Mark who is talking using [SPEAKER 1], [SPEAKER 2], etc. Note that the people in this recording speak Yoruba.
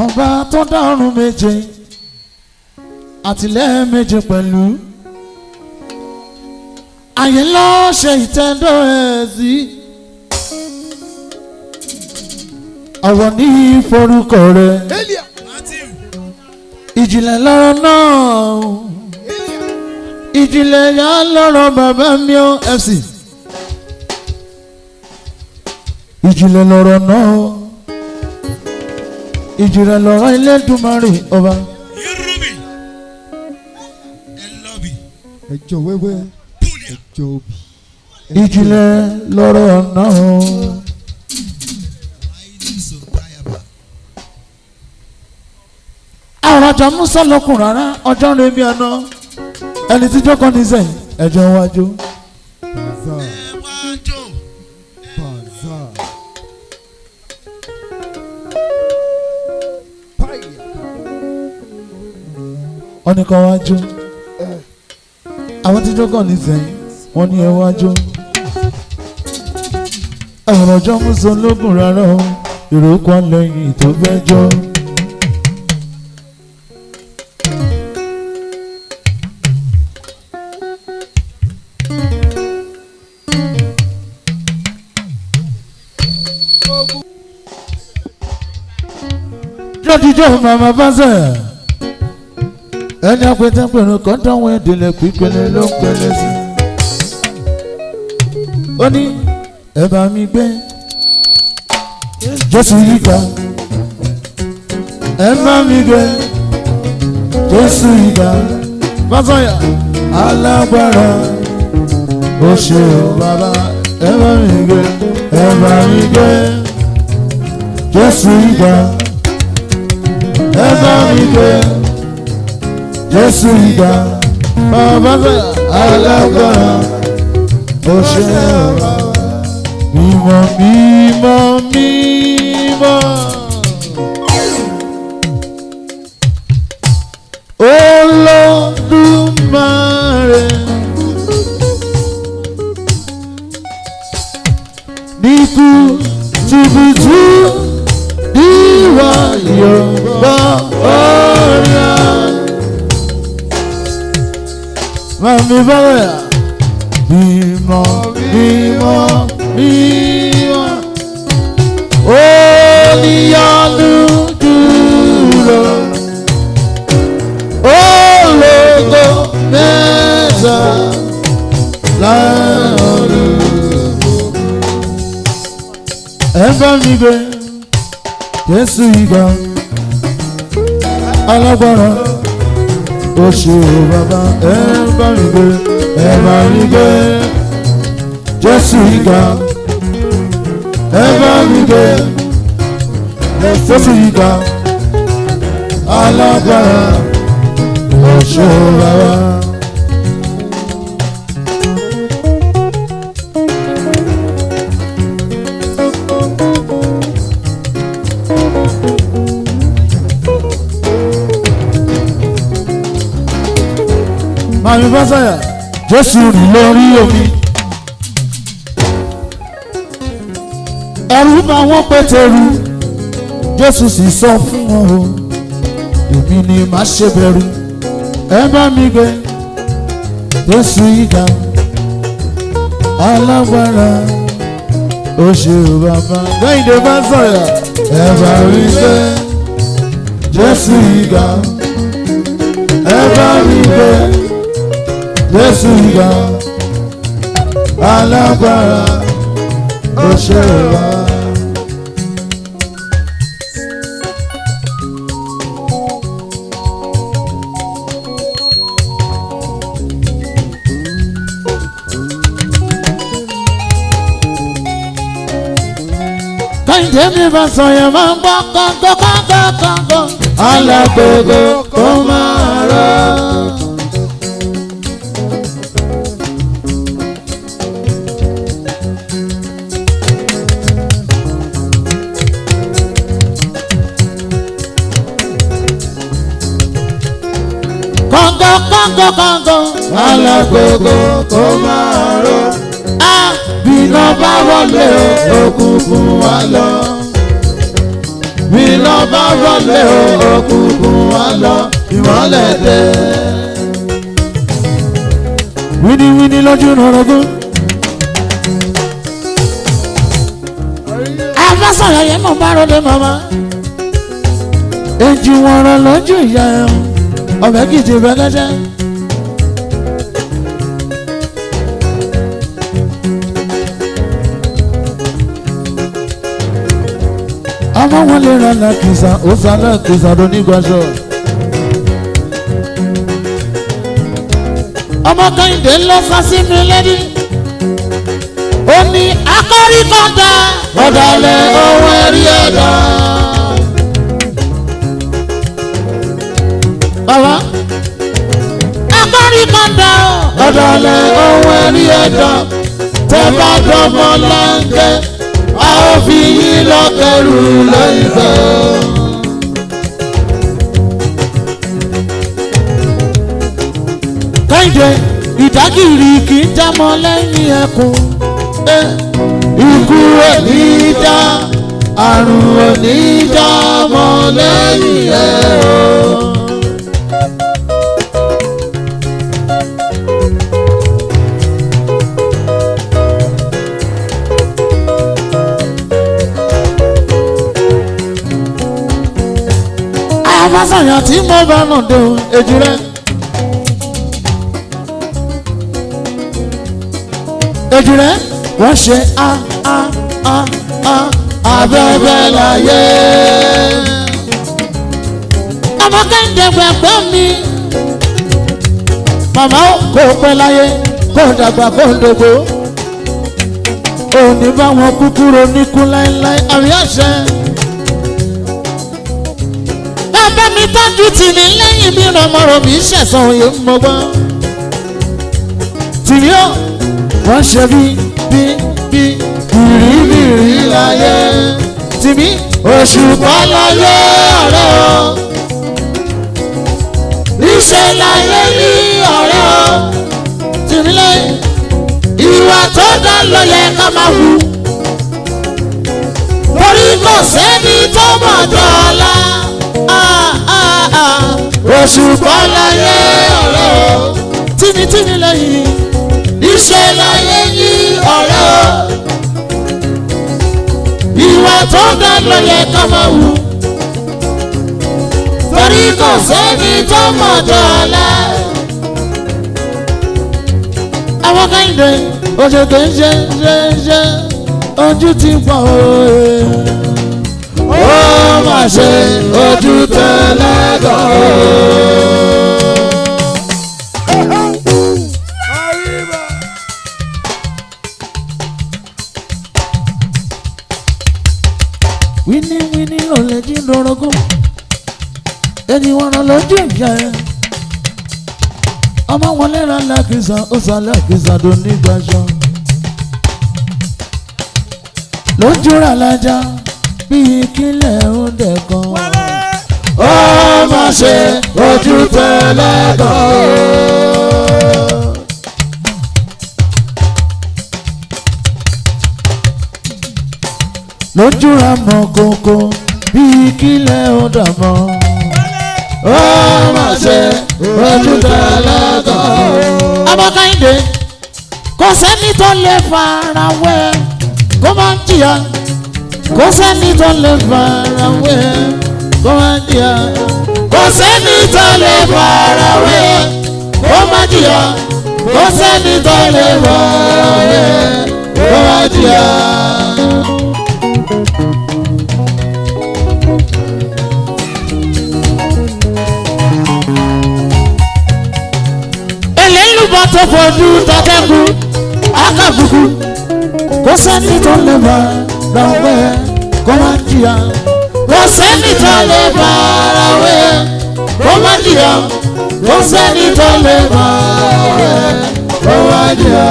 [SPEAKER 1] ọba tó dọ́run méje àtìlẹ́ méje pẹ̀lú àyè ló ṣe ìtẹ́ndọ́ ẹ̀ sí ọ̀wọ̀ ní forúkọ rẹ̀ ìjìnlẹ̀ lọ́rọ̀ náà ìjìnlẹ̀ yà lọ́rọ̀ bàbá mi ó FC ìjìnlẹ̀ lọ́rọ̀ náà ìjìnlẹ̀ lọ́rọ̀ Elédùmarè ọba.
[SPEAKER 2] ẹjọ́ wẹ́wẹ́ ẹjọ́ òbí.
[SPEAKER 1] ìjìnlẹ̀ lọ́rọ̀ náà. àwọn ọjà musa lọkùn rárá ọjọ́ rẹ̀ mi àná ẹni tí jókòó ní sẹ́yìn ẹjọ́ wájú. wọ́n ní kọ́ wájú àwọn tí jókòó ní sẹ́yìn wọ́n ní ẹ wájú. àwọn ọjọ́ musa lọkùn rárá ìrókò lẹ́yìn tó fẹ́ jọ. lọ́díjọ́ màmá bá sẹ̀ ẹni apẹtẹpẹrun kan dáwọn ìdílé pípẹ́lẹ́ ló ń pẹ́lẹ́ sí. ó ní ẹ bá mi gbé Jésù yìí ká ẹ bá mi gbé Jésù yìí ká Fásọyà alágbára ó ṣe o bàbá ẹ bá mi gbé Jésù yìí ká. Ẹ bá mi gbé Jésù ìgbà bàbá alágbára ó ṣe ọ̀rọ̀ mímọ́ mímọ́ mímọ́. Olódùmarè ní kùtùkùtù ìwà Yorùbá ọ̀rẹ́ mami bọ́lá mímọ́ mímọ́ mímọ́ oníyanu dúró ológo mẹ́ta láàrin ẹ bá mi gbé Jésù ìgbà alágbára ó ṣe o bàbá ẹ bá mi gbé Jésù ìgbà ẹ bá mi gbé Jésù ìgbà alágbára ó ṣe o bàbá. Màmí Fásọyà Jésù rìn lórí omi ẹ̀rù bá wọn Pétérù Jésù sì sọ fún wọn o èmi ni má ṣe bẹ̀rù ẹ bá mi gbé Jésù ìgbà alágbára ó ṣe o bàbá Kẹ́hìndé Fásọyà ẹ bá mi gbé Jésù ìgbà ẹ bá mi gbé Jésù ìgbà alágbára ó ṣe wá. Kẹ́hìndé mi Fásọyà máa ń gbọ́ kọ́ńkọ́ alágbogbo kó máa rọ. Kọ́ńkọ́ alágbogbo kó máa rọ. Bíná bá wọlé òkùnkùn wá lọ. Bíná bá wọlé òkùnkùn wá lọ ìmọ́lẹ̀ dé. Wíníwíní lójú rọrọgún. Afásọ̀rọ̀ yẹn mọ̀ bá rọlé màmá. Èjì wọn rọ lójú ìyá ẹ̀ ọ̀bẹ kìtì bẹ́gẹ́dẹ́. Ọmọ wọn lè ra làkìsà ó sá làkìsà tó nígbàṣọ. Ọmọ Kẹ́hìndé ló sá sí mi lẹ́dí. Ó ní akọ́rí kọ́ńtà ọ̀dàlẹ̀ ohun ẹ̀rí ẹ̀dá. Bàbá akọ́rí kọ́ńtà ọ̀dàlẹ̀ ohun ẹ̀rí ẹ̀dá. Tẹ́ bá dọ́mọ láńkẹ́ a ó fi yín lọ́kẹ́rù lẹ́yìnfẹ́. Kẹ́hìndé ìdágìrì kì í jámọ́ lẹ́yìn ẹkùn. Ikú ò ní já àrùn ò ní jámọ́ lẹ́yìn ẹ̀ o. Àfàsàyàn tí mo bá nà dé èjì rẹ̀. Èjì rẹ̀ wọ́n ṣe abẹ́bẹ́ láyé. Ọmọ Kẹ́hìndé gbẹ̀gbẹ́ mi. Màmá kò pẹ́ láyé kò dàgbà kò dògbò. Òní bá wọn kúkúrò níkú láéláé àrí àṣẹ. Bàbá mi tọ́jú tìmí lẹ́yìn mi rọmọrọ mi ṣẹ̀sán òye mọ́gbọ́n. Tìmí ó wọ́n ṣe bí bìrìbìrì láyé. Tìmí òṣùpá láyé ọ̀rẹ́ o. Níṣẹ́ láyé ní ọ̀rẹ́ o. Tìmí lẹ́yìn ìwà tó dá ló yẹ ká máa wù. Torí kò sẹ́ni tó mọ̀ dọ́là. Òṣùpá láyé ọ̀rẹ́ o. Tìmí lẹ́yìn iṣẹ́ láyé yí ọ̀rẹ́ o. Ìwà tó dá ló yẹ ká máa wù. Torí kò sẹ́ni tó mọ̀ dọ́là. Àwọn Kẹ́hìndé òṣèké ṣe ojú ti pọ̀ òye. Ó mà ṣe ojú tẹ́lẹ̀ gan-an. Wíníwíní ló lè jí lórogún. Èdè wọn rán lójú ìyá ẹ. Ọmọ wọn lẹ́ra lákìsà ó sá lákìsà tó nígbàṣọ. Lójú rà lájà bíi kílẹ̀ oúnjẹ kan. Ó má ṣe ojú tẹ́lẹ̀ gan-an. Lójú ra mọ kókó bíi kílẹ̀ ó dà mọ́. Ó mà ṣe ojú tẹ́lẹ̀ gan-an. Ọmọ Kẹ́hìndé kò sẹ́ni tó lè fara wẹ́ kó má jìyà. Kò sẹ́ni tó lè fara wẹ́ kó má jìyà. Kò sẹ́ni tó lè fara wẹ́ kó má jìyà. Kò sẹ́ni tó lè fara wẹ́ kó má jìyà. Elélùbọ̀ tó fojú tọ́tẹ́kù akábùkù. Kò sẹ́ni tó lè fara wẹ́ kó má jìyà. Kò sẹ́ni tó lè fara wẹ́ kó má jìyà. Kò sẹ́ni tó lè fara wẹ́ kó má jìyà.